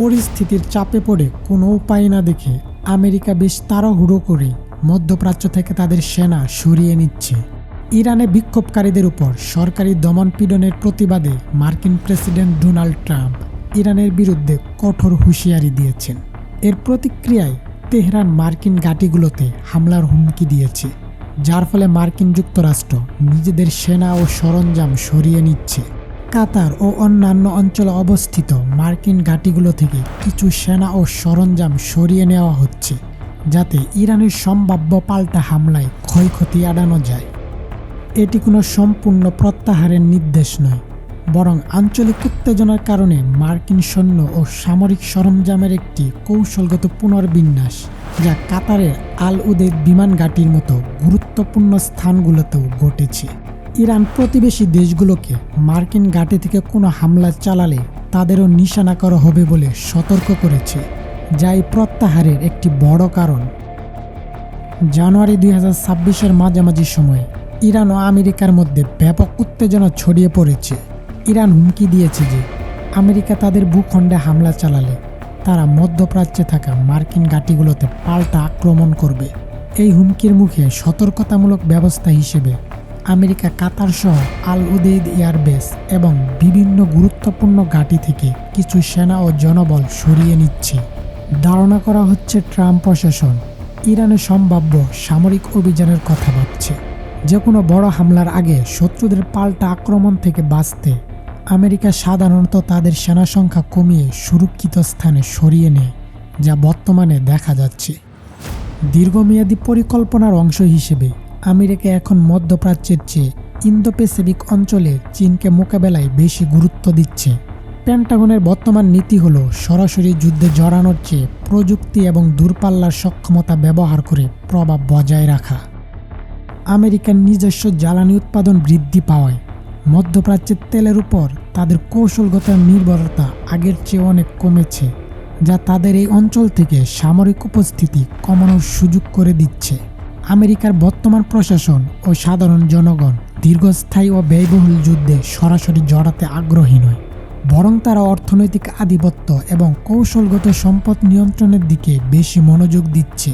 পরিস্থিতির চাপে পড়ে কোনো উপায় না দেখে আমেরিকা বেশ তাড়াহুড়ো করে মধ্যপ্রাচ্য থেকে তাদের সেনা সরিয়ে নিচ্ছে। ইরানে বিক্ষোভকারীদের উপর সরকারি দমনপীড়নের প্রতিবাদে মার্কিন প্রেসিডেন্ট ডোনাল্ড ট্রাম্প ইরানের বিরুদ্ধে কঠোর হুঁশিয়ারি দিয়েছেন। এর প্রতিক্রিয়ায় তেহরান মার্কিন ঘাঁটিগুলোতে হামলার হুমকি দিয়েছে, যার ফলে মার্কিন যুক্তরাষ্ট্র নিজেদের সেনা ও সরঞ্জাম সরিয়ে নিচ্ছে। কাতার ও অন্যান্য অঞ্চলে অবস্থিত মার্কিন ঘাঁটিগুলো থেকে কিছু সেনা ও সরঞ্জাম সরিয়ে নেওয়া হচ্ছে, যাতে ইরানের সম্ভাব্য পাল্টা হামলায় ক্ষয়ক্ষতি এড়ানো যায়। এটি কোনো সম্পূর্ণ প্রত্যাহারের নির্দেশ নয়, বরং আঞ্চলিক উত্তেজনার কারণে মার্কিন সৈন্য ও সামরিক সরঞ্জামের একটি কৌশলগত পুনর্বিন্যাস, যা কাতারের আল উদেদ বিমান ঘাঁটির মতো গুরুত্বপূর্ণ স্থানগুলোতেও ঘটেছে। ইরান প্রতিবেশী দেশগুলোকে মার্কিন ঘাঁটি থেকে কোনো হামলা চালালে তাদেরও নিশানা করা হবে বলে সতর্ক করেছে, যা এই প্রত্যাহারের একটি বড় কারণ। জানুয়ারি 2026-এর মাঝামাঝি সময়ে ইরান ও আমেরিকার মধ্যে ব্যাপক উত্তেজনা ছড়িয়ে পড়েছে। ইরান হুমকি দিয়েছে যে আমেরিকা তাদের ভূখণ্ডে হামলা চালালে তারা মধ্যপ্রাচ্যে থাকা মার্কিন ঘাঁটিগুলোতে পাল্টা আক্রমণ করবে। এই হুমকির মুখে সতর্কতামূলক ব্যবস্থা হিসেবে আমেরিকা কাতার সহ আল উদেইদ এয়ারবেস এবং বিভিন্ন গুরুত্বপূর্ণ ঘাঁটি থেকে কিছু সেনা ও জনবল সরিয়ে নিচ্ছে। ধারণা করা হচ্ছে ট্রাম্প প্রশাসন ইরানে সম্ভাব্য সামরিক অভিযানের কথা ভাবছে। যে কোনো বড় হামলার আগে শত্রুদের পাল্টা আক্রমণ থেকে বাঁচতে আমেরিকা সাধারণত তাদের সেনা সংখ্যা কমিয়ে সুরক্ষিত স্থানে সরিয়ে নেয়, যা বর্তমানে দেখা যাচ্ছে। দীর্ঘমেয়াদী পরিকল্পনার অংশ হিসেবে আমেরিকা এখন মধ্যপ্রাচ্যের চেয়ে ইন্দো প্যাসিফিক অঞ্চলে চীনকে মোকাবেলায় বেশি গুরুত্ব দিচ্ছে। পেন্টাগনের বর্তমান নীতি হলো সরাসরি যুদ্ধে জড়ানোর চেয়ে প্রযুক্তি এবং দূরপাল্লার সক্ষমতা ব্যবহার করে প্রভাব বজায় রাখা। আমেরিকার নিজস্ব জ্বালানি উৎপাদন বৃদ্ধি পাওয়ায় মধ্যপ্রাচ্যের তেলের উপর তাদের কৌশলগত নির্ভরতা আগের চেয়ে অনেক কমেছে, যা তাদের এই অঞ্চল থেকে সামরিক উপস্থিতি কমানোর সুযোগ করে দিচ্ছে। আমেরিকার বর্তমান প্রশাসন ও সাধারণ জনগণ দীর্ঘস্থায়ী ও ব্যয়বহুল যুদ্ধে সরাসরি জড়াতে আগ্রহী নয়, বরং তারা অর্থনৈতিক আধিপত্য এবং কৌশলগত সম্পদ নিয়ন্ত্রণের দিকে বেশি মনোযোগ দিচ্ছে।